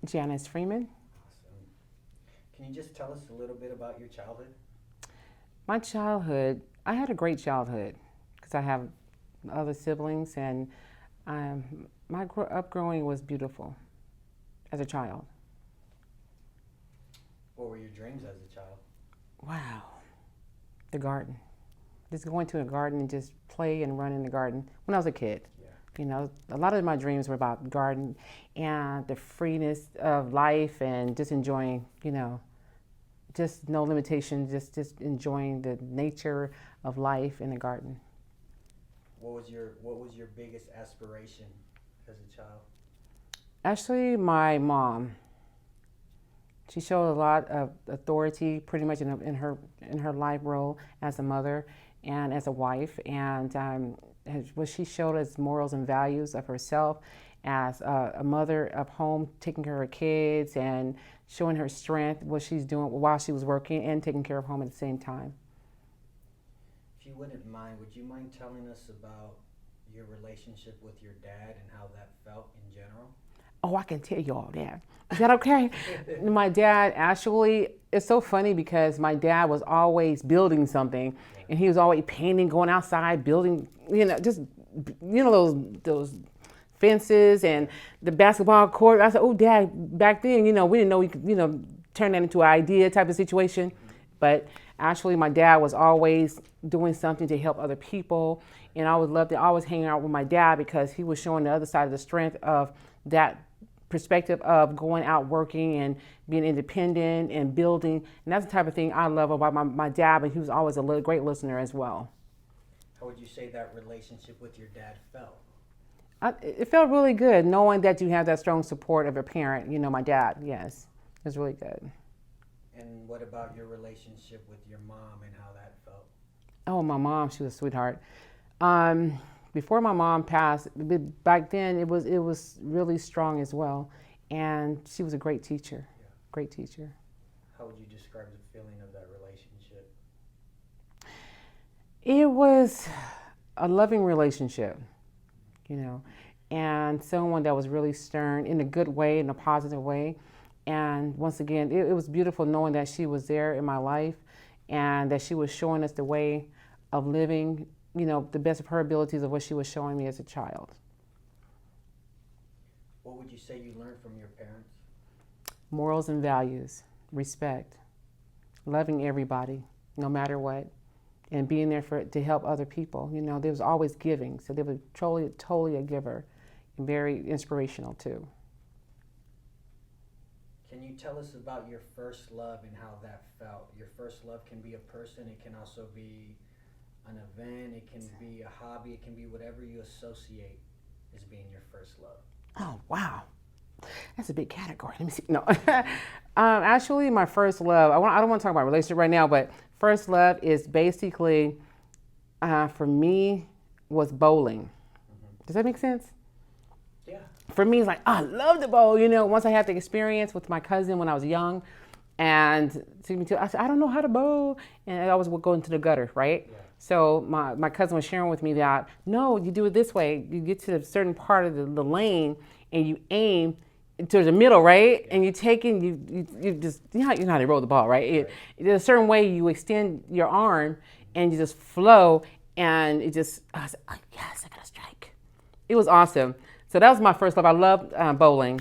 Janice Freeman. Awesome. Can you just tell us a little bit about your childhood? My childhood, I had a great childhood because I have other siblings, and my upgrowing was beautiful as a child. What were your dreams as a child? Wow, the garden. Just going to a garden and just play and run in the garden when I was a kid. Yeah. A lot of my dreams were about garden and the freeness of life and just enjoying, just no limitations, just enjoying the nature of life in the garden. What was your biggest aspiration as a child? Actually, my mom, she showed a lot of authority pretty much in her life role as a mother and as a wife, and what she showed as morals and values of herself as a mother of home, taking care of her kids and showing her strength, what she's doing while she was working and taking care of home at the same time. If you wouldn't mind, would you mind telling us about your relationship with your dad and how that felt in general? Oh, I can tell you all that. Is that okay? My dad actually, it's so funny because my dad was always building something, and he was always painting, going outside, building, just, those fences and the basketball court. I said, oh, Dad, back then, we didn't know we could, turn that into an idea type of situation. But actually, my dad was always doing something to help other people. And I would love to always hang out with my dad because he was showing the other side of the strength of that perspective of going out working and being independent and building. And that's the type of thing I love about my dad, but he was always a great listener as well. How would you say that relationship with your dad felt? It felt really good knowing that you have that strong support of a parent. My dad, yes, it was really good. And what about your relationship with your mom and how that felt? Oh, my mom, she was a sweetheart. Before my mom passed, back then it was really strong as well, and she was a great teacher, Yeah. great teacher. How would you describe the feeling of that relationship? It was a loving relationship, and someone that was really stern in a good way, in a positive way. And once again, it was beautiful knowing that she was there in my life and that she was showing us the way of living, the best of her abilities of what she was showing me as a child. What would you say you learned from your parents? Morals and values, respect, loving everybody, no matter what, and being there to help other people. There was always giving, so they were totally a giver, and very inspirational too. Can you tell us about your first love and how that felt? Your first love can be a person, it can also be an event, it can be a hobby, it can be whatever you associate as being your first love. Oh, wow. That's a big category. Let me see. No. Actually, my first love, I don't want to talk about relationship right now, but first love is basically, for me, was bowling. Does that make sense? Yeah. For me, it's like, I love to bowl. Once I had the experience with my cousin when I was young, and I said, I don't know how to bowl. And I always would go into the gutter, right? Yeah. So my cousin was sharing with me that, no, you do it this way. You get to a certain part of the lane and you aim to the middle, right? Yeah. And you take in, you just, you know how they roll the ball, right? There's a certain way you extend your arm and you just flow, and I was like, oh, yes, I got a strike. It was awesome. So that was my first love. I loved bowling.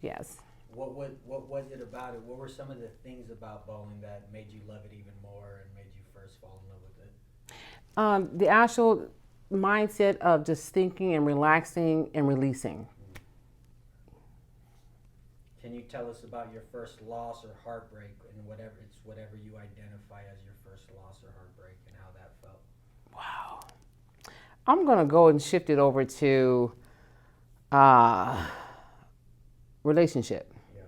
Yeah. Yes. What was it about it? What were some of the things about bowling that made you love it even more and made you first fall in love with it? The actual mindset of just thinking and relaxing and releasing. Can you tell us about your first loss or heartbreak and whatever you identify as your first loss or heartbreak and how that felt? Wow. I'm going to go and shift it over to relationship. Yeah.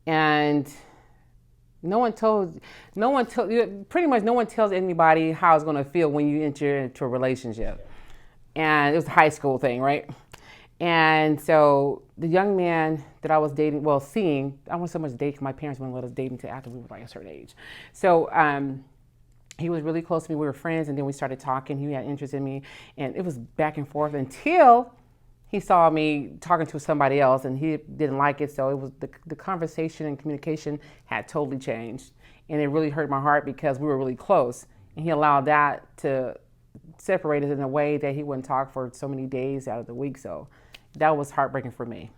And pretty much no one tells anybody how it's going to feel when you enter into a relationship. Yeah. And it was a high school thing, right? And so the young man that I was dating, seeing, I wasn't so much dating, my parents wouldn't let us date until after we were like a certain age. So he was really close to me. We were friends, and then we started talking. He had interest in me, and it was back and forth until he saw me talking to somebody else and he didn't like it. So it was the conversation and communication had totally changed. And it really hurt my heart because we were really close. And he allowed that to separate us in a way that he wouldn't talk for so many days out of the week. So that was heartbreaking for me.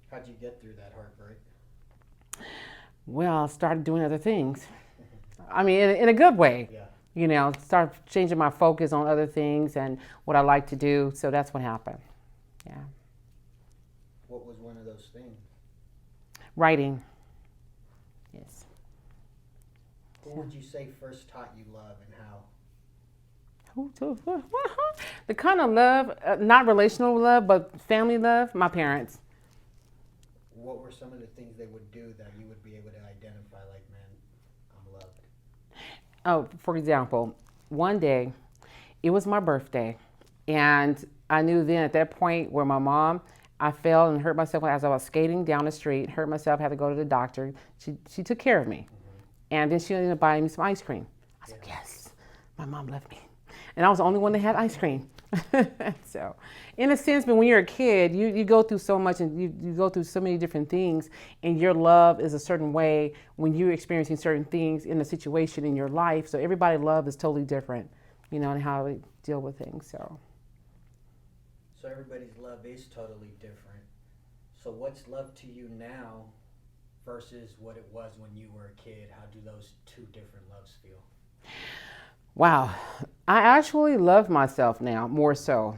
How'd you get through that heartbreak? Well, I started doing other things. I mean, in a good way. Yeah. You know, start changing my focus on other things and what I like to do. So that's what happened. Yeah. What was one of those things? Writing. Yes. Who would you say first taught you love and how? The kind of love, not relational love, but family love, my parents. What were some of the things they would do that you would be able to identify like, man, I'm loved? Oh, for example, one day, it was my birthday, and I knew then at that point where my mom, I fell and hurt myself as I was skating down the street, hurt myself, had to go to the doctor. She took care of me. And then she ended up buying me some ice cream. I said, yes, my mom loved me. And I was the only one that had ice cream. So, in a sense, but when you're a kid, you go through so much and you go through so many different things, and your love is a certain way when you're experiencing certain things in a situation in your life. So everybody's love is totally different, you know, and how they deal with things. So everybody's love is totally different. So what's love to you now versus what it was when you were a kid? How do those two different loves feel? Wow, I actually love myself now more so,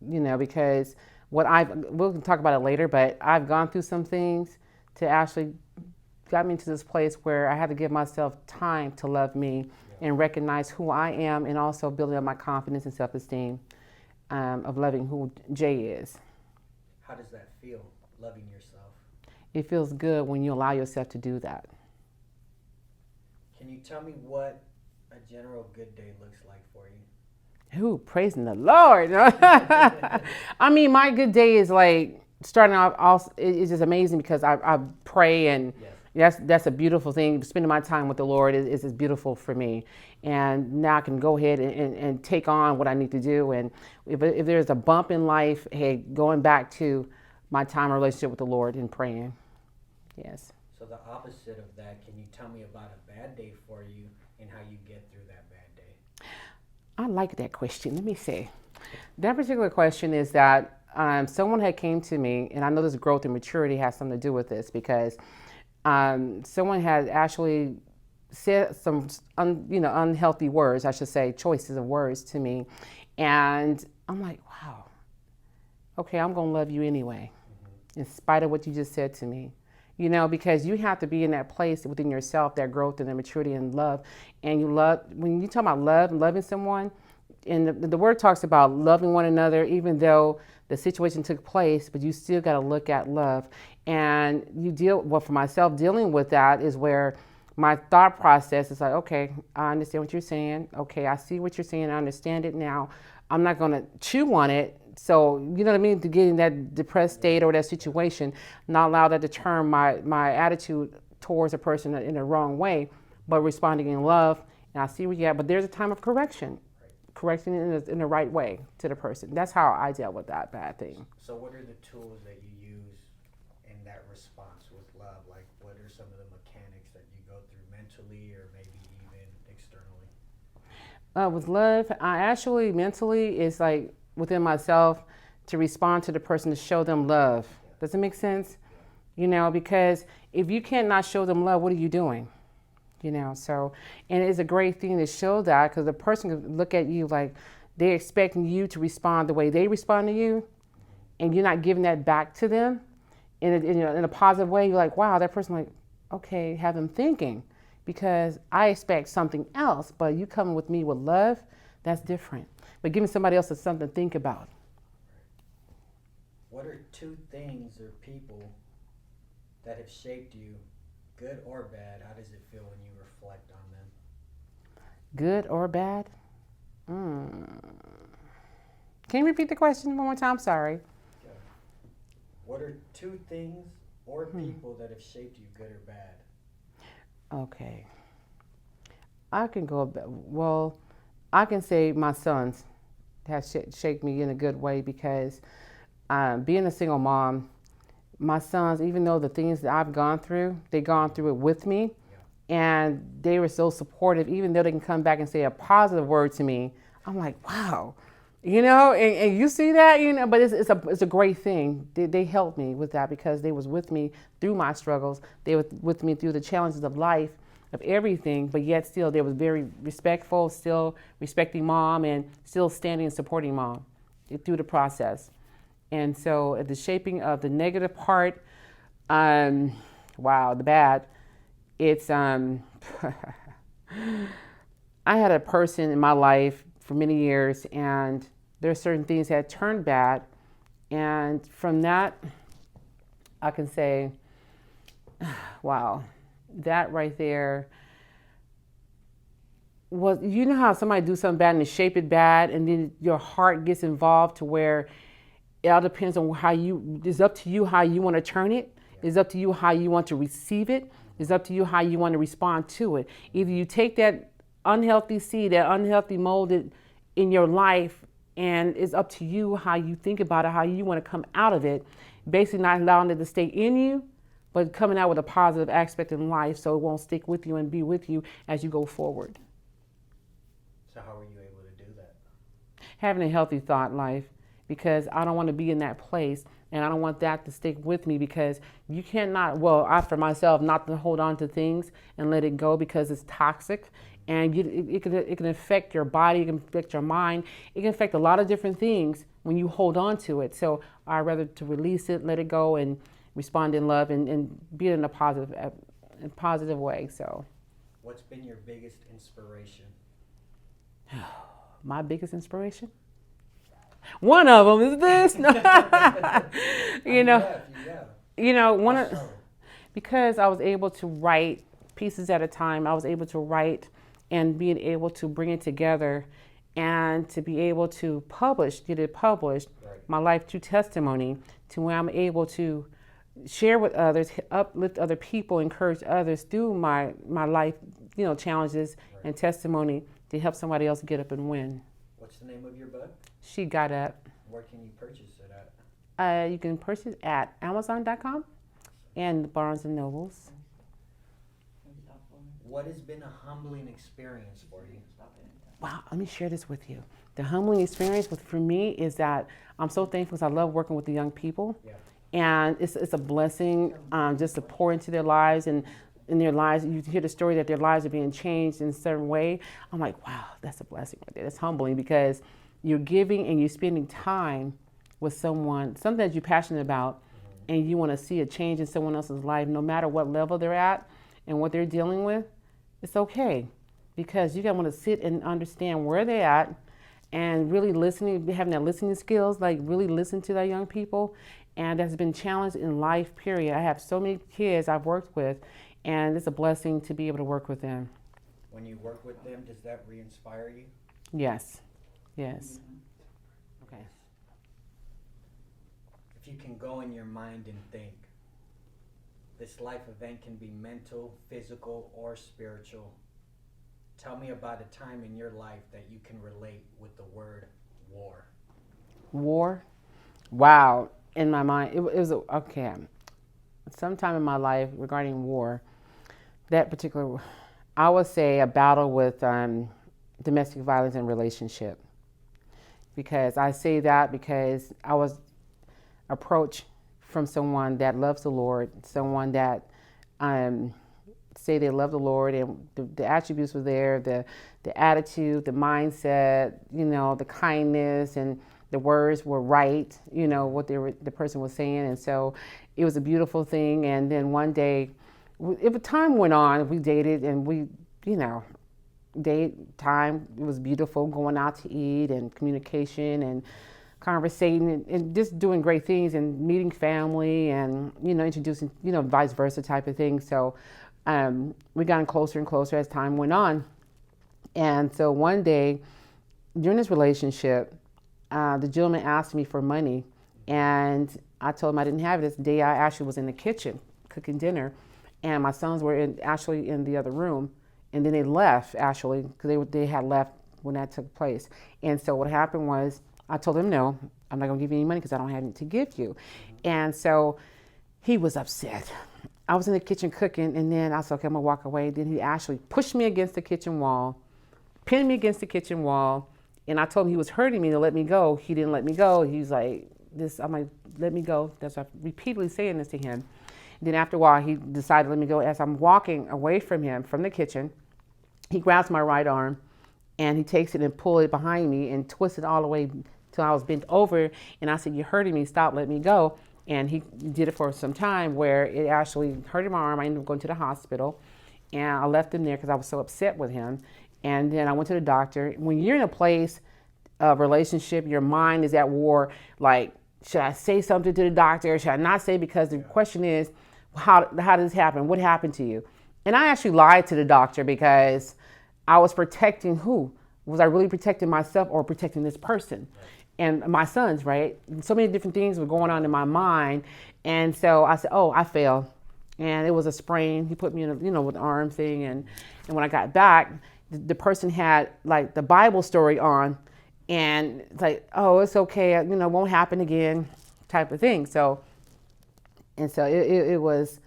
you know, because we'll talk about it later, but I've gone through some things to actually got me to this place where I had to give myself time to love me and recognize who I am, and also building up my confidence and self-esteem of loving who Jay is. How does that feel, loving yourself? It feels good when you allow yourself to do that. Can you tell me what a general good day looks like for you? Ooh, praising the Lord. I mean, my good day is like starting off, it's just amazing because I pray, and that's a beautiful thing. Spending my time with the Lord is beautiful for me. And now I can go ahead and take on what I need to do. And if there's a bump in life, hey, going back to my time relationship with the Lord and praying. Yes. So the opposite of that, can you tell me about a bad day for you and how you get through that bad day? I like that question. Let me see. That particular question is that someone had came to me, and I know this growth and maturity has something to do with this, because someone had actually said some unhealthy words, I should say, choices of words to me. And I'm like, wow, okay, I'm going to love you anyway, in spite of what you just said to me. You know, because you have to be in that place within yourself, that growth and the maturity and love. And you love, when you talk about love and loving someone, and the word talks about loving one another, even though the situation took place, but you still got to look at love. And for myself, dealing with that is where my thought process is like, okay, I understand what you're saying. Okay, I see what you're saying. I understand it now. I'm not going to chew on it. So, you know what I mean? To get in that depressed state or that situation, not allow that to turn my attitude towards a person in the wrong way, but responding in love. And I see what you have, but there's a time of correction. Correcting in the right way to the person. That's how I dealt with that bad thing. So what are the tools that you use in that response with love? Like, what are some of the mechanics that you go through mentally or maybe even externally? With love, I actually mentally is like within myself to respond to the person, to show them love. Does it make sense? You know, because if you cannot show them love, what are you doing? You know, so, and it's a great thing to show that, because the person can look at you like they're expecting you to respond the way they respond to you, and you're not giving that back to them in a positive way. You're like, wow, that person, like, okay, have them thinking, because I expect something else, but you coming with me with love, that's different. But giving somebody else something to think about. What are two things or people that have shaped you, good or bad? How does it feel when you reflect on them? Good or bad? Can you repeat the question one more time? Sorry. Yeah. What are two things or people that have shaped you, good or bad? Okay. I can say my sons. has shaped me in a good way because being a single mom, my sons, even though the things that I've gone through, they've gone through it with me. And they were so supportive, even though they can come back and say a positive word to me. I'm like, wow, and you see that, but it's a great thing. They helped me with that because they was with me through my struggles. They were with me through the challenges of life, of everything, but yet still they was very respectful, still respecting mom and still standing and supporting mom through the process. And so at the shaping of the negative part, wow, the bad, it's, I had a person in my life for many years, and there are certain things that turned bad. And from that, I can say, wow, that right there was, how somebody do something bad and they shape it bad, and then your heart gets involved to where it all depends on it's up to you how you want to turn it. It's up to you how you want to receive it. It's up to you how you want to respond to it. Either you take that unhealthy seed, that unhealthy molded in your life, and it's up to you how you think about it, how you want to come out of it. Basically not allowing it to stay in you, but coming out with a positive aspect in life so it won't stick with you and be with you as you go forward. So how were you able to do that? Having a healthy thought life, because I don't want to be in that place. And I don't want that to stick with me because you cannot, for myself, not to hold on to things and let it go because it's toxic. And it can affect your body, it can affect your mind. It can affect a lot of different things when you hold on to it. So I'd rather to release it, let it go, and respond in love and be in a positive way. So, what's been your biggest inspiration? My biggest inspiration? One of them is this. Because I was able to write pieces at a time. I was able to write and being able to bring it together and to be able to get it published, right. My life through testimony, to where I'm able to share with others, uplift other people, encourage others through my life, challenges, right. And testimony to help somebody else get up and win. What's the name of your book? She Got Up. Where can you purchase it at? You can purchase at Amazon.com and Barnes & Nobles. What has been a humbling experience for you? Wow, let me share this with you. The humbling experience for me is that I'm so thankful because I love working with the young people. Yeah. And it's a blessing just to pour into their lives, and in their lives, you hear the story that their lives are being changed in a certain way. I'm like, wow, that's a blessing right there. That's humbling because you're giving and you're spending time with something that you're passionate about, and you want to see a change in someone else's life, no matter what level they're at and what they're dealing with. It's okay because you got to want to sit and understand where they're at and really listening, having that listening skills, like really listen to that young people. And that's been challenged in life, period. I have so many kids I've worked with, and it's a blessing to be able to work with them. When you work with them, does that re-inspire you? Yes. Yes. Mm-hmm. Okay. If you can go in your mind and think, this life event can be mental, physical, or spiritual. Tell me about a time in your life that you can relate with the word war. War? Wow. In my mind, it was okay. Sometime in my life regarding war, that particular, I would say a battle with domestic violence in relationship. Because I say that because I was approached from someone that loves the Lord, someone that say they love the Lord, and the attributes were there, the attitude, the mindset, the kindness, and the words were right, what the person was saying. And so it was a beautiful thing. And then one day, if time went on, we dated, and we, date time, it was beautiful, going out to eat and communication and conversating and just doing great things and meeting family and, introducing, vice versa type of thing. So we got closer and closer as time went on. And so one day during this relationship, the gentleman asked me for money, and I told him I didn't have it. This day I actually was in the kitchen cooking dinner, and my sons were actually in the other room. And then they left, actually, because they had left when that took place. And so what happened was I told him, no, I'm not going to give you any money because I don't have anything to give you. And so he was upset. I was in the kitchen cooking, and then I said, okay, I'm going to walk away. Then he actually pushed me against the kitchen wall, pinned me against the kitchen wall, and I told him he was hurting me to let me go. He didn't let me go. He was like, I'm like, let me go. That's why I'm repeatedly saying this to him. Then after a while, he decided to let me go. As I'm walking away from him, from the kitchen, he grabs my right arm, and he takes it and pulls it behind me and twists it all the way till I was bent over. And I said, you're hurting me. Stop, let me go. And he did it for some time where it actually hurted my arm. I ended up going to the hospital, and I left him there because I was so upset with him. And then I went to the doctor. When you're in a place of relationship, your mind is at war. Like, should I say something to the doctor? Should I not say? Because the question is, how did this happen? What happened to you? And I actually lied to the doctor because I was protecting who? Was I really protecting myself or protecting this person? And my sons, right? So many different things were going on in my mind. And so I said, oh, I fell. And it was a sprain. He put me in a, with the arm thing. And when I got back, the person had like the Bible story on. And it's like, oh, it's okay. It won't happen again type of thing. So it was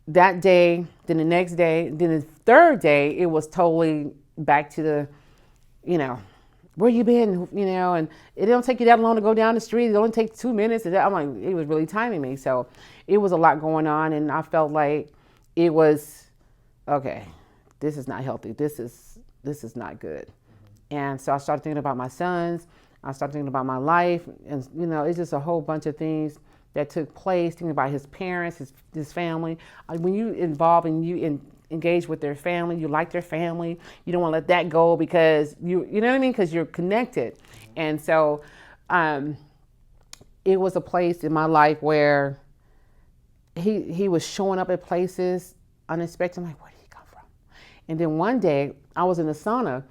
that day, then the next day, then the third day, it was totally back to the, where you been, and it don't take you that long to go down the street. It only takes 2 minutes. I'm like, it was really timing me. So it was a lot going on. And I felt like it was, okay, this is not healthy. This is not good. And so I started thinking about my sons. I started thinking about my life. And, it's just a whole bunch of things that took place, thinking about his parents, his family. When you involve and you engage with their family, you like their family, you don't want to let that go because you know what I mean? Because you're connected. And so it was a place in my life where he was showing up at places unexpected. I'm like, where did he come from? And then one day I was in the sauna,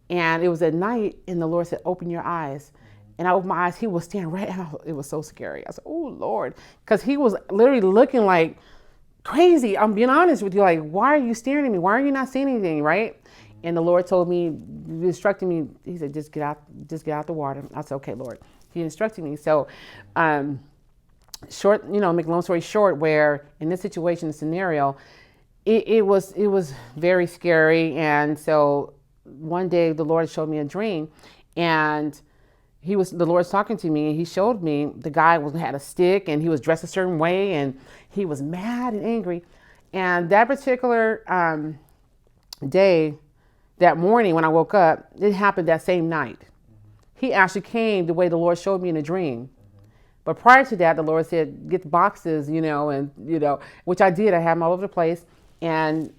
and it was at night, and the Lord said, open your eyes. And I opened my eyes. He was staring right out. It was so scary. I said, oh, Lord. Because he was literally looking like crazy. I'm being honest with you. Like, why are you staring at me? Why are you not seeing anything, right? And the Lord told me, instructed me, he said, just get out the water. I said, okay, Lord. He instructed me. So, short, make a long story short, where in this situation, scenario, it was very scary. And so one day the Lord showed me a dream, and the Lord's talking to me, and he showed me the guy had a stick, and he was dressed a certain way, and he was mad and angry. And that particular day, that morning when I woke up, it happened that same night. He actually came the way the Lord showed me in a dream. But prior to that, the Lord said, get the boxes, which I did. I had them all over the place. And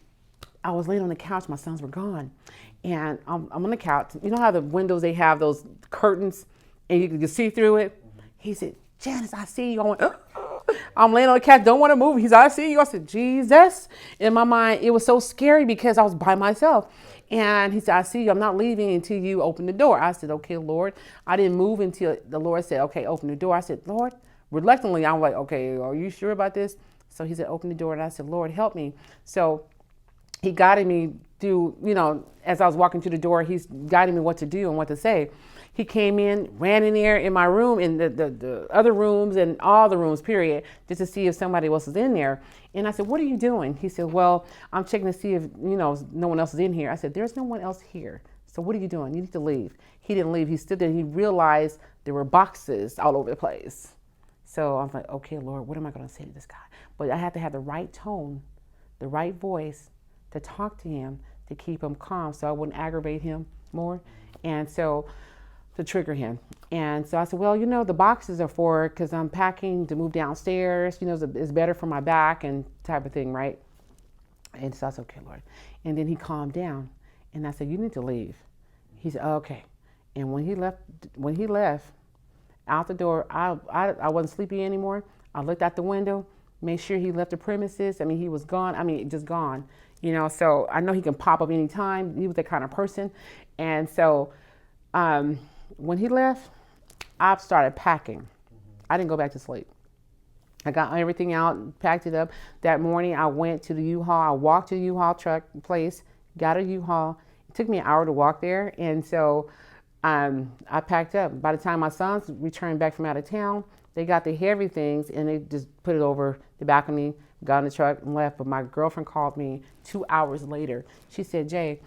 I was laying on the couch. My sons were gone. And I'm on the couch. You know how the windows, they have those curtains and you can see through it? He said, Janice, I see you. I went, I'm laying on the couch, don't want to move. He said, I see you. I said, Jesus. In my mind, it was so scary because I was by myself. And he said, I see you. I'm not leaving until you open the door. I said, okay, Lord. I didn't move until the Lord said, okay, open the door. I said, Lord, reluctantly, I'm like, okay, are you sure about this? So he said, open the door. And I said, Lord, help me. So he guided me through, as I was walking through the door, he's guiding me what to do and what to say. He came in, ran in there in my room, in the other rooms and all the rooms, period, just to see if somebody else was in there. And I said, what are you doing? He said, well, I'm checking to see if, no one else is in here. I said, there's no one else here. So what are you doing? You need to leave. He didn't leave. He stood there. He realized there were boxes all over the place. So I'm like, okay, Lord, what am I going to say to this guy? But I had to have the right tone, the right voice to talk to him, to keep him calm so I wouldn't aggravate him more. And so to trigger him. And so I said, well, the boxes are for, because I'm packing to move downstairs, it's better for my back and type of thing, right? And so I said, okay, Lord. And then he calmed down. And I said, you need to leave. He said, oh, okay. And when he left out the door, I wasn't sleepy anymore. I looked out the window, made sure he left the premises. He was gone. Just gone. So I know he can pop up anytime. He was that kind of person. And so when he left, I started packing. I didn't go back to sleep. I got everything out, packed it up. That morning, I went to the U-Haul. I walked to the U-Haul truck place, got a U-Haul, It took me an hour to walk there. And so I packed up. By the time my sons returned back from out of town, they got the heavy things and they just put it over the balcony, got in the truck and left. But my girlfriend called me 2 hours later. She said, Jay,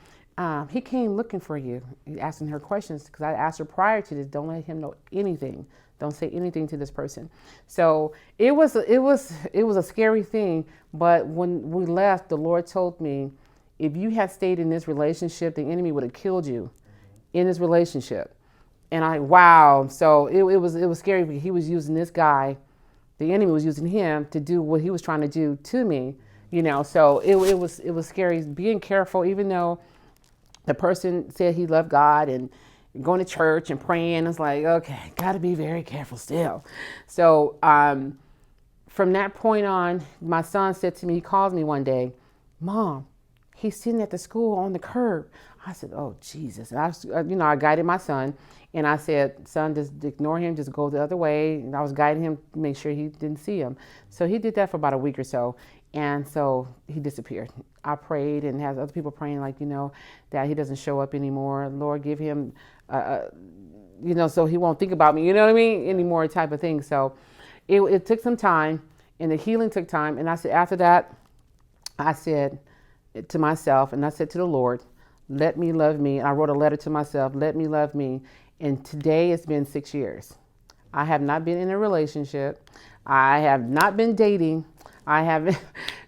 he came looking for you, asking her questions, because I asked her prior to this, don't let him know anything. Don't say anything to this person. So it was a scary thing. But when we left, the Lord told me, if you had stayed in this relationship, the enemy would have killed you in this relationship. And wow. So it was scary because he was using this guy, the enemy was using him to do what he was trying to do to me, so it was scary, being careful, even though the person said he loved God and going to church and praying. It's like, okay, got to be very careful still. So from that point on, my son said to me, he called me one day, Mom, he's sitting at the school on the curb. I said, oh, Jesus. And I guided my son and I said, son, just ignore him, just go the other way. And I was guiding him to make sure he didn't see him. So he did that for about a week or so. And so he disappeared. I prayed and had other people praying, like, that he doesn't show up anymore. Lord, give him, so he won't think about me, anymore type of thing. So it took some time and the healing took time. And I said, after that, I said to myself, and I said to the Lord, let me love me. And I wrote a letter to myself, let me love me. And today it's been 6 years. I have not been in a relationship. I have not been dating. I haven't,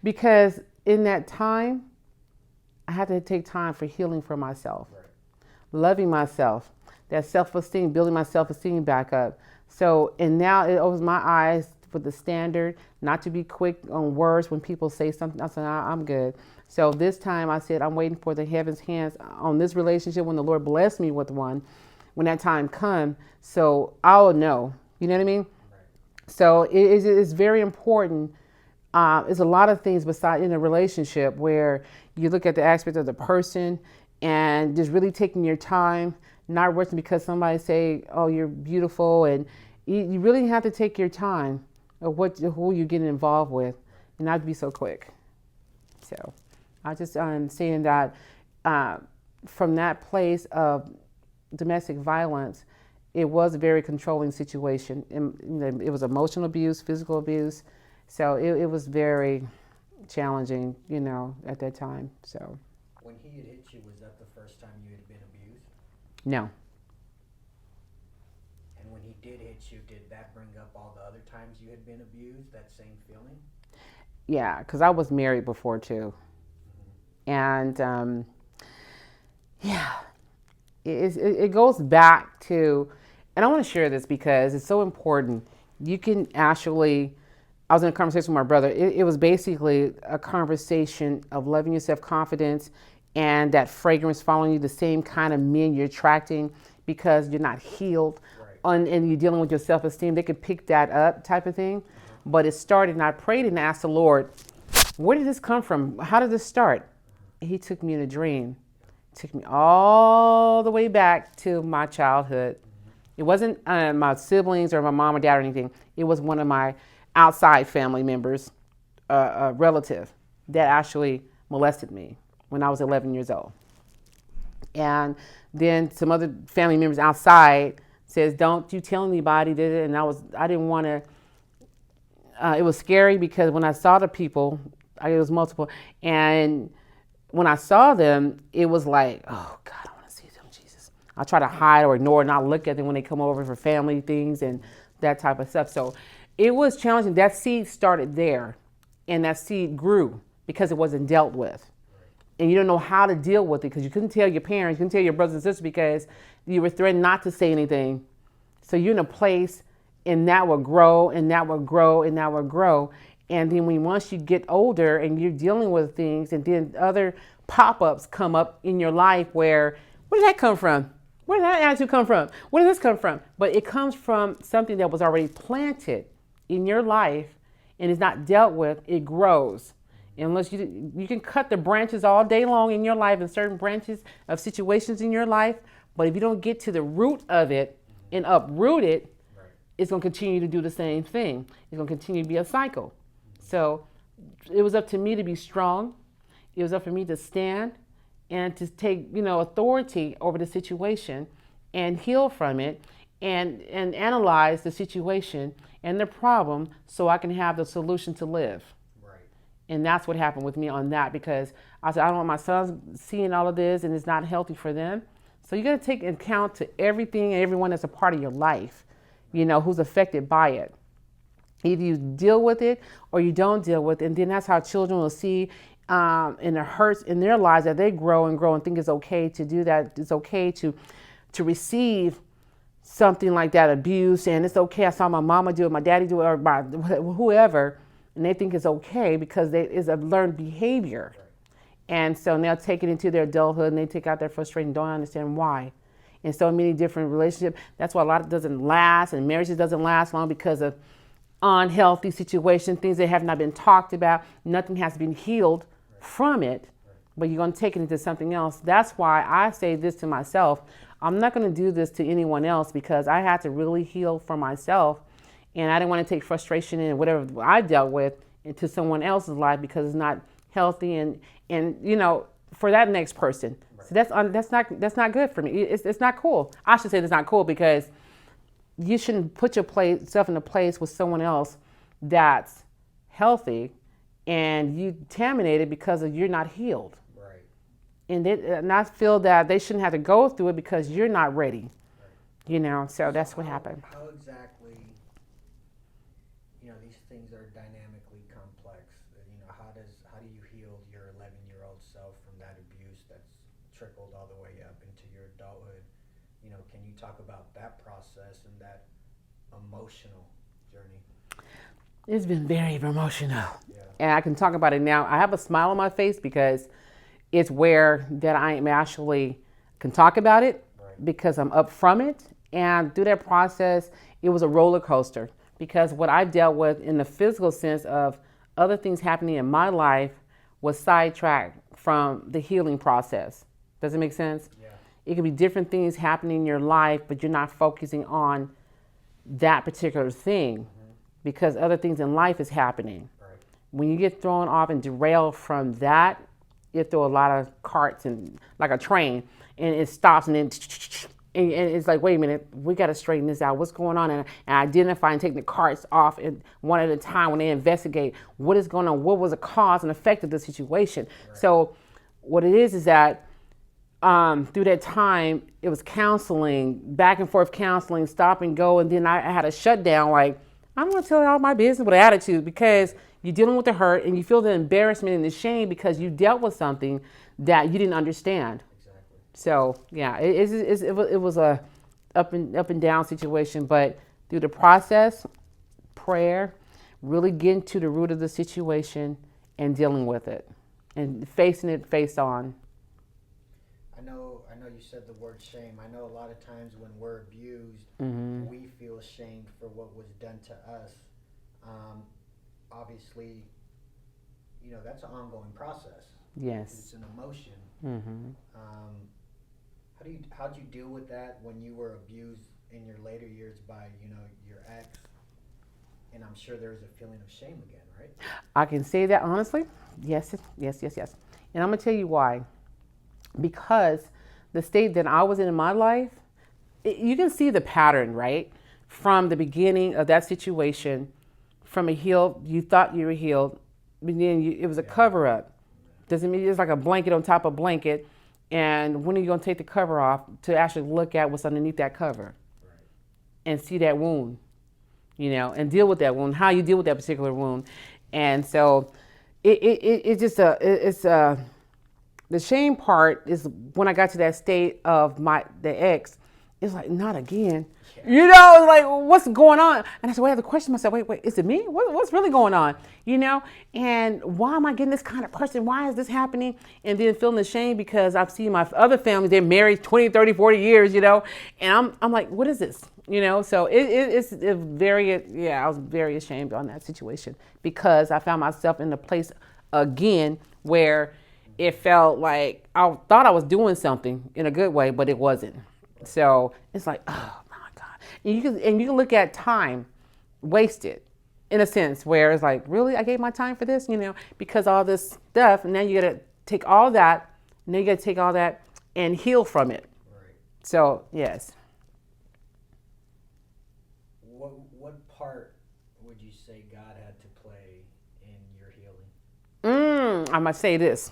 because in that time, I had to take time for healing for myself, loving myself, that self-esteem, building my self-esteem back up. So, and now it opens my eyes for the standard, not to be quick on words when people say something. I said, I'm good. So this time I said, I'm waiting for the heaven's hands on this relationship when the Lord blessed me with one, when that time comes. So I'll know, you know what I mean? So it's very important. There's a lot of things beside in a relationship where you look at the aspect of the person and just really taking your time, not rushing because somebody say, oh, you're beautiful. And you really have to take your time of who you're getting involved with and not be so quick. So I just saying that from that place of domestic violence, it was a very controlling situation. It was emotional abuse, physical abuse. So it was very challenging, at that time. So when he had hit you, was that the first time you had been abused? No. And when he did hit you, did that bring up all the other times you had been abused, that same feeling? Yeah, because I was married before too. Mm-hmm. And it goes back to, and I want to share this because it's so important. You can actually, I was in a conversation with my brother. It was basically a conversation of loving your self-confidence and that fragrance following you, the same kind of men you're attracting because you're not healed. Right. And you're dealing with your self-esteem. They could pick that up type of thing. Mm-hmm. But it started, and I prayed and asked the Lord, where did this come from? How did this start? He took me in a dream. Took me all the way back to my childhood. It wasn't my siblings or my mom or dad or anything. It was one of my outside family members, a relative, that actually molested me when I was 11 years old. And then some other family members outside says, don't you tell anybody, and I didn't want to, it was scary because when I saw the people, it was multiple, and when I saw them, it was like, oh God, I want to see them, Jesus. I try to hide or ignore and not look at them when they come over for family things and that type of stuff. So it was challenging. That seed started there, and that seed grew because it wasn't dealt with. And you don't know how to deal with it because you couldn't tell your parents, you couldn't tell your brothers and sisters because you were threatened not to say anything. So you're in a place, and that will grow, and that will grow, and that will grow. And then once you get older and you're dealing with things, and then other pop-ups come up in your life where did that come from? Where did that attitude come from? Where did this come from? But it comes from something that was already planted in your life and is not dealt with. It grows. Unless you can cut the branches all day long in your life and certain branches of situations in your life, but if you don't get to the root of it and uproot it, it's going to continue to do the same thing. It's going to continue to be a cycle. So it was up to me to be strong. It was up for me to stand and to take, authority over the situation and heal from it and analyze the situation and the problem so I can have the solution to live. Right. And that's what happened with me on that, because I said, I don't want my sons seeing all of this and it's not healthy for them. So you got to take account to everything and everyone that's a part of your life, who's affected by it. Either you deal with it or you don't deal with it. And then that's how children will see and it hurts in their lives that they grow and think it's okay to do that. It's okay to receive something like that abuse, and it's okay. I saw my mama do it, my daddy do it, or my whoever, and they think it's okay because it's a learned behavior. Right. And so they'll take it into their adulthood and they take out their frustration, don't understand why. In so many different relationships, that's why a lot of it doesn't last, and marriages doesn't last long because of unhealthy situations, things that have not been talked about. Nothing has been healed from it, but you're going to take it into something else. That's why I say this to myself. I'm not going to do this to anyone else because I had to really heal for myself, and I didn't want to take frustration and whatever I dealt with into someone else's life because it's not healthy and for that next person. Right. So that's not good for me. It's not cool. I should say it's not cool because you shouldn't put yourself in a place with someone else that's healthy and you contaminate it because you're not healed. Right. And I feel that they shouldn't have to go through it because you're not ready. Right. So that's what happened. How exactly, these things are dynamically complex. How do you heal your 11-year-old self from that abuse that's trickled all the way up into your adulthood? Can you talk about that process and that emotional journey? It's been very emotional. Yeah. And I can talk about it now. I have a smile on my face because it's where that I am actually can talk about it. Right. Because I'm up from it. And through that process, it was a roller coaster because what I dealt with in the physical sense of other things happening in my life was sidetracked from the healing process. Does it make sense? Yeah. It could be different things happening in your life, but you're not focusing on that particular thing because other things in life is happening. Right. When you get thrown off and derailed from that, you throw a lot of carts and like a train, and it stops and then and it's like, wait a minute, we got to straighten this out. What's going on? And identify and take the carts off and one at a time when they investigate what is going on, what was the cause and effect of the situation. Right. So what it is that through that time, it was counseling, back and forth counseling, stop and go. And then I had a shutdown, like, I'm going to tell you all my business with an attitude because you're dealing with the hurt and you feel the embarrassment and the shame because you dealt with something that you didn't understand. Exactly. So, yeah, it was a up and down situation. But through the process, prayer, really getting to the root of the situation and dealing with it and facing it face on. I know you said the word shame. I know a lot of times when we're abused, we feel ashamed for what was done to us. Obviously, that's an ongoing process. Yes. It's an emotion. Mm-hmm. How'd you deal with that when you were abused in your later years by, your ex? And I'm sure there was a feeling of shame again, right? I can say that honestly. Yes. And I'm going to tell you why. Because the state that I was in my life, you can see the pattern, right? From the beginning of that situation, from you thought you were healed, but then it was a cover up. Doesn't mean it's like a blanket on top of blanket. And when are you going to take the cover off to actually look at what's underneath that cover? Right. And see that wound, and deal with that wound, how you deal with that particular wound. And so the shame part is when I got to that state of the ex, it's like, not again. Like, what's going on? And I said, I have to question myself, wait, is it me? What's really going on? And why am I getting this kind of person? Why is this happening? And then feeling ashamed because I've seen my other family, they're married 20, 30, 40 years, and I'm like, what is this? So it's very, I was very ashamed on that situation because I found myself in a place again where it felt like I thought I was doing something in a good way, but it wasn't. So it's like, oh my God. And you can look at time wasted in a sense where it's like, really, I gave my time for this, because all this stuff, and now you got to take all that Now you got to take all that and heal from it. Right. So, yes. What part would you say God had to play in your healing? I must say this.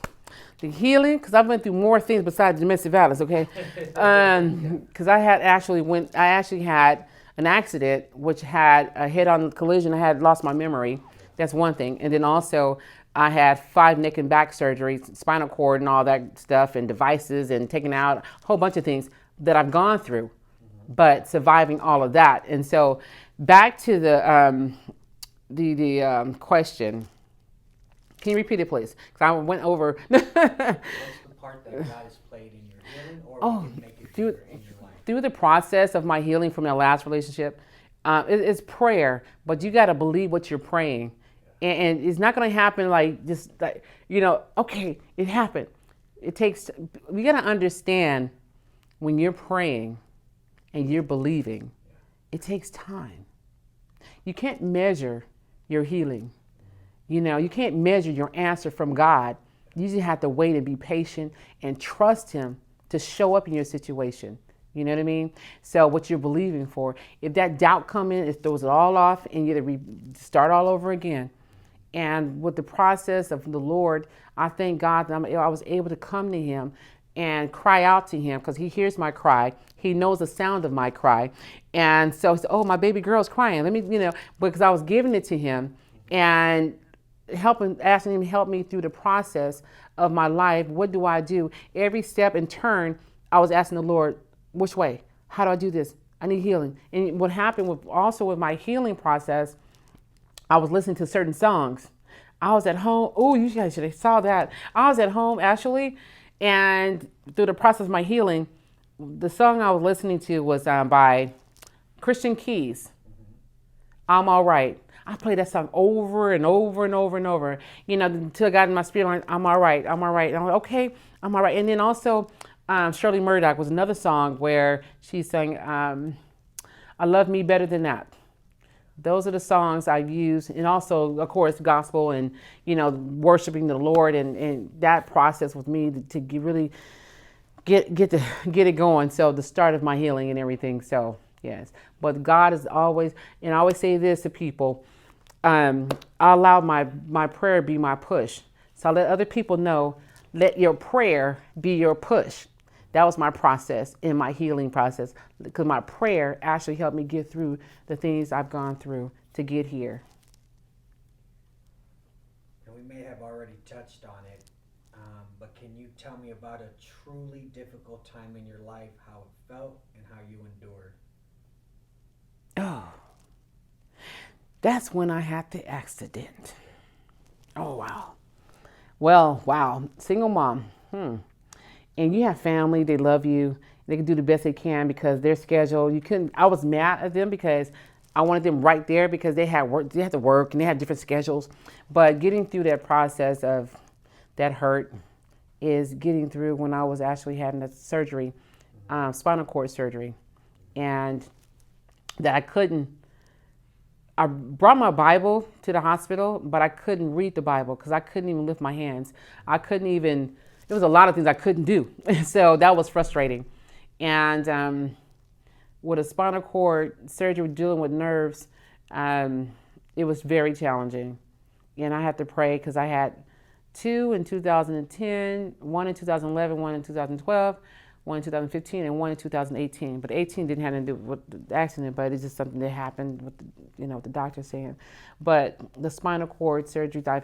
The healing, because I've went through more things besides domestic violence, okay? Because I actually had an accident which had a head-on collision. I had lost my memory. That's one thing. And then also I had 5 neck and back surgeries, spinal cord and all that stuff, and devices, and taking out a whole bunch of things that I've gone through, but surviving all of that. And so back to the question. Can you repeat it, please? Because I went over. What's the part that God has played in your healing, or we can make it bigger in your life? Through the process of my healing from my last relationship, it's prayer, but you got to believe what you're praying. And it's not going to happen like just like, okay, it happened. It takes, you got to understand when you're praying and you're believing, it takes time. You can't measure your healing. You can't measure your answer from God. You just have to wait and be patient and trust Him to show up in your situation. You know what I mean? So what you're believing for, if that doubt come in, it throws it all off and you have to start all over again. And with the process of the Lord, I thank God that I was able to come to Him and cry out to Him, because He hears my cry. He knows the sound of my cry. And so, oh, my baby girl's crying. Let me, because I was giving it to Him and asking Him to help me through the process of my life. What do I do? Every step and turn, I was asking the Lord, which way? How do I do this? I need healing. And what happened with my healing process, I was listening to certain songs. I was at home. Oh, you guys should have saw that. I was at home actually, and through the process of my healing, the song I was listening to was by Christian Keys. I'm All Right. I played that song over and over and over and over, until I got in my spirit line. I'm all right. I'm all right. And I'm like, okay, I'm all right. And then also, Shirley Murdoch was another song where she sang, I Love Me Better Than That. Those are the songs I've used. And also, of course, gospel and, worshiping the Lord, and that process with me to really get it going. So the start of my healing and everything. So, yes. But God is always, and I always say this to people, I allow my prayer be my push. So I let other people know, let your prayer be your push. That was my process in my healing process, because my prayer actually helped me get through the things I've gone through to get here. And we may have already touched on it, but can you tell me about a truly difficult time in your life, how it felt and how you endured? Oh, that's when I had the accident. Oh, wow. Well, wow. Single mom. And you have family, they love you. They can do the best they can because their schedule, I was mad at them because I wanted them right there because they had to work and they had different schedules. But getting through that process of that hurt is getting through when I was actually having that surgery, spinal cord surgery. And that I brought my Bible to the hospital, but I couldn't read the Bible because I couldn't even lift my hands. There was a lot of things I couldn't do. So that was frustrating. And with a spinal cord surgery, dealing with nerves, it was very challenging. And I had to pray because I had 2 in 2010, 1 in 2011, 1 in 2012, 1 in 2015, and 1 in 2018. But 18 didn't have to do with the accident, but it's just something that happened with the doctor saying. But the spinal cord surgeries I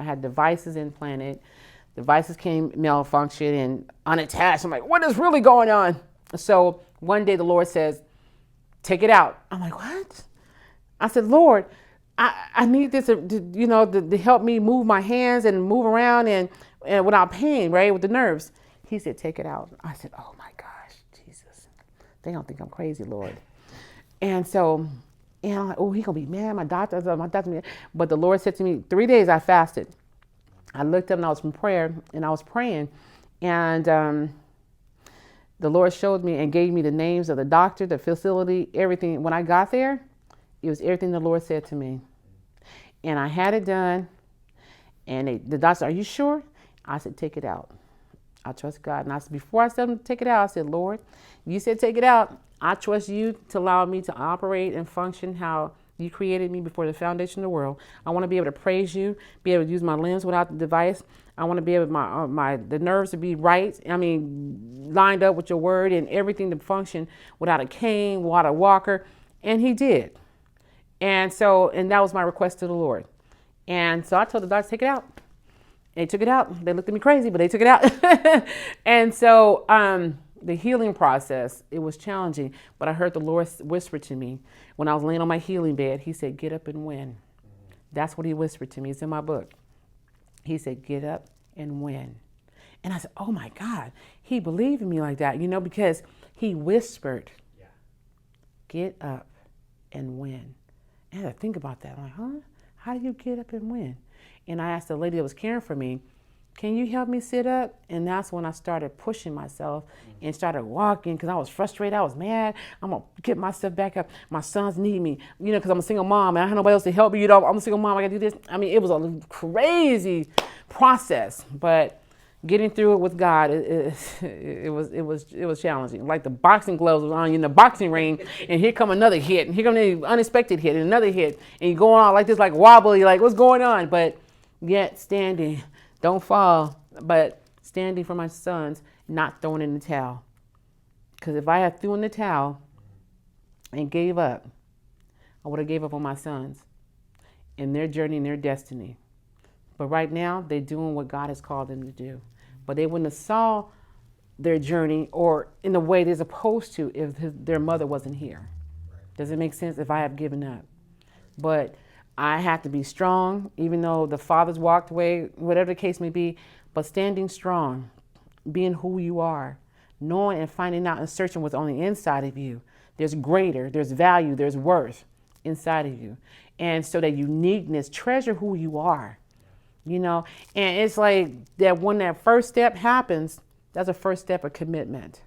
had devices implanted. Devices came malfunction and unattached. I'm like, what is really going on? So one day the Lord says, take it out. I'm like, what? I said, Lord, I need this to help me move my hands and move around and without pain, right, with the nerves. He said, take it out. I said, oh my gosh, Jesus. They don't think I'm crazy, Lord. And so, I'm like, oh, he gonna be mad. My doctor. But the Lord said to me, 3 days I fasted. I looked up and I was in prayer and I was praying, and the Lord showed me and gave me the names of the doctor, the facility, everything. When I got there, it was everything the Lord said to me. And I had it done, and the doctor said, are you sure? I said, take it out. I trust God. And before I said to take it out, I said, Lord, you said take it out. I trust you to allow me to operate and function how you created me before the foundation of the world. I want to be able to praise you, be able to use my limbs without the device. I want to be able the nerves to be right. I mean, lined up with your word and everything to function without a cane, without a walker. And he did. And that was my request to the Lord. And so I told the doctor, take it out. They took it out. They looked at me crazy, but they took it out. And so the healing process, it was challenging, but I heard the Lord whisper to me when I was laying on my healing bed. He said, get up and win. That's what he whispered to me. It's in my book. He said, get up and win. And I said, oh my God, he believed in me like that, because he whispered, get up and win. And I had to think about that. I'm like, huh? How do you get up and win? And I asked the lady that was caring for me, can you help me sit up? And that's when I started pushing myself and started walking because I was frustrated. I was mad. I'm going to get myself back up. My sons need me, because I'm a single mom and I have nobody else to help me. I'm a single mom. I got to do this. I mean, it was a crazy process, but getting through it with God, it was challenging. Like the boxing gloves was on you in the boxing ring, and here come another hit, and here come an unexpected hit, and another hit, and you're going on like this, like wobbly, like what's going on? But yet standing, don't fall, but standing for my sons, not throwing in the towel. Because if I had thrown in the towel and gave up, I would have gave up on my sons and their journey and their destiny. But right now, they're doing what God has called them to do. But they wouldn't have saw their journey or in the way they're supposed to if their mother wasn't here. Does it make sense? If I have given up. But I have to be strong, even though the fathers walked away, whatever the case may be, but standing strong, being who you are, knowing and finding out and searching what's on the inside of you. There's greater, there's value, there's worth inside of you. And so that uniqueness, treasure who you are. And it's like that when that first step happens, that's a first step of commitment.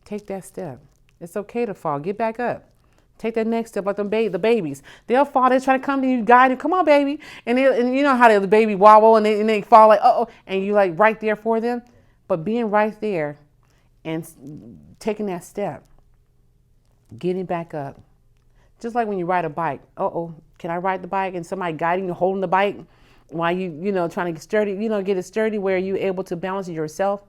Take that step. It's okay to fall. Get back up. Take that next step like the babies. They'll fall. They're trying to come to you, guide you. Come on, baby. And you know how the baby wobble and they fall like, uh-oh. And you like right there for them. But being right there and taking that step, getting back up. Just like when you ride a bike. Uh-oh, can I ride the bike? And somebody guiding you, holding the bike. While you trying to get sturdy, get it sturdy where you're able to balance it yourself,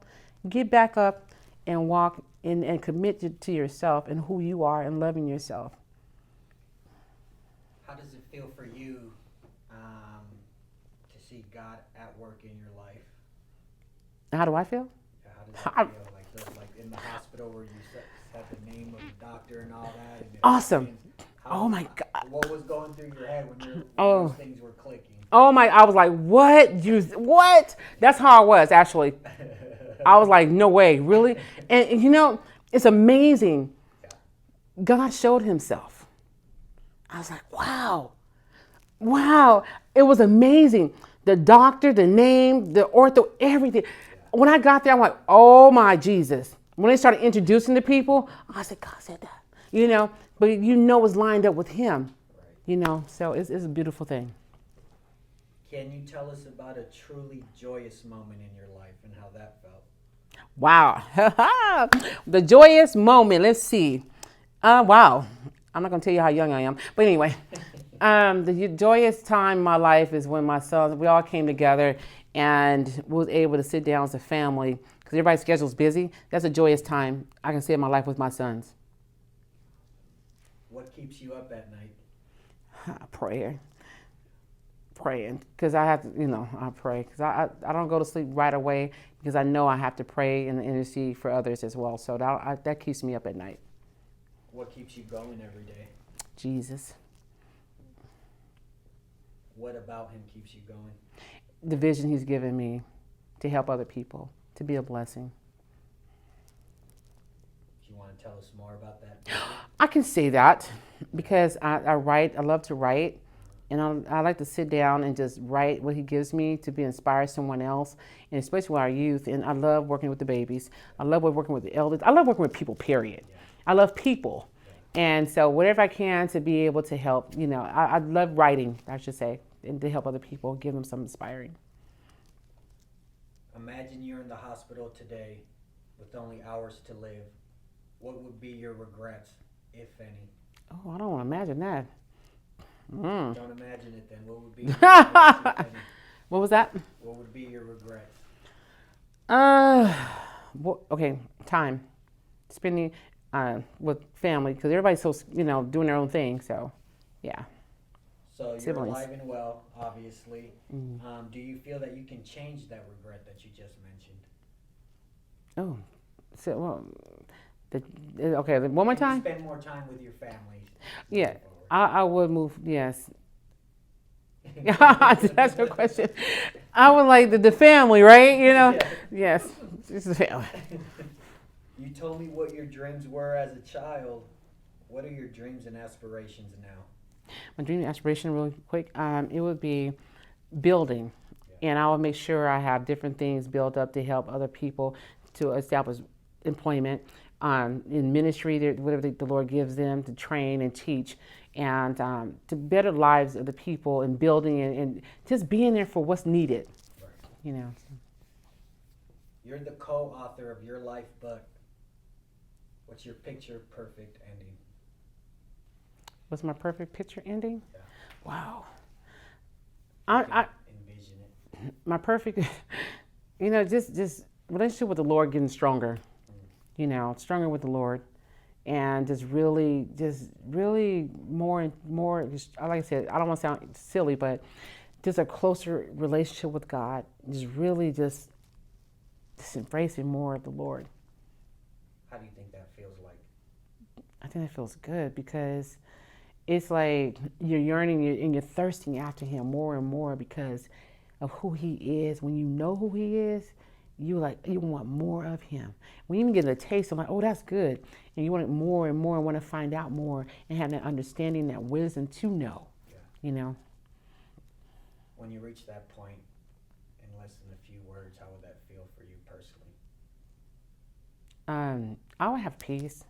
get back up and walk and commit to yourself and who you are and loving yourself. How does it feel for you to see God at work in your life? How do I feel? Yeah, how does it feel? Like in the hospital where you said the name of the doctor and all that? And awesome. Oh my God. What was going through your head when those things were clicking? Oh my, I was like, what? That's how I was, actually. I was like, no way, really? And it's amazing. God showed himself. I was like, wow. It was amazing. The doctor, the name, the ortho, everything. When I got there, I'm like, oh my Jesus. When they started introducing the people, I said, God said that, but it's lined up with him, so it's a beautiful thing. Can you tell us about a truly joyous moment in your life and how that felt? Wow. The joyous moment. Let's see. Wow. I'm not going to tell you how young I am. But anyway, the joyous time in my life is when my sons, we all came together and was able to sit down as a family because everybody's schedule is busy. That's a joyous time I can see in my life with my sons. What keeps you up at night? Praying because I have to, I pray because I don't go to sleep right away because I know I have to pray and intercede for others as well. So that keeps me up at night. What keeps you going every day? Jesus. What about him keeps you going? The vision he's given me to help other people, to be a blessing. Do you want to tell us more about that? I can say that because I write. I love to write. And I like to sit down and just write what he gives me to be inspired someone else, and especially with our youth. And I love working with the babies. I love working with the elders. I love working with people, period. Yeah. I love people. Yeah. And so whatever I can to be able to help, I love writing, I should say, and to help other people, give them some inspiring. Imagine you're in the hospital today with only hours to live. What would be your regrets, if any? Oh, I don't want to imagine that. Mm. Don't imagine it then. What would be your regrets, if any? What was that? What would be your regrets? Uh, okay, time spending with family because everybody's so doing their own thing. So, yeah, So you're siblings. alive and well, obviously. Mm. Do you feel that you can change that regret that you just mentioned? Oh, so okay. One more Can you time. spend more time with your family? Yeah, moving forward? I would move. Yes. That's your question. I would like the family, right? Yeah. Yes, it's the family. You told me what your dreams were as a child. What are your dreams and aspirations now? My dream and aspiration, really quick, it would be building, and I would make sure I have different things built up to help other people to establish employment in ministry, whatever the Lord gives them to train and teach, and to better lives of the people and building and just being there for what's needed, Right. So. You're the co-author of your life book. What's your picture perfect ending? What's my perfect picture ending? Yeah. Wow. You I can envision it. my perfect, just relationship with the Lord getting stronger, stronger with the Lord, and just really more and more. Just, like I said, I don't want to sound silly, but just a closer relationship with God. Just really just embracing more of the Lord. How do you think that feels like? I think that feels good because it's like you're yearning and you're thirsting after Him more and more because of who He is. When you know who He is, you want more of Him. When you even get a taste, I'm like, oh, that's good, and you want it more and more, and want to find out more, and have that understanding, that wisdom to know. Yeah. When you reach that point, in less than a few words, how would that feel for you personally? I would have peace.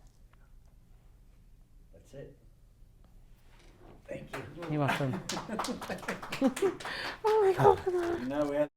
That's it. Thank you. You're welcome. Oh my God. No, we had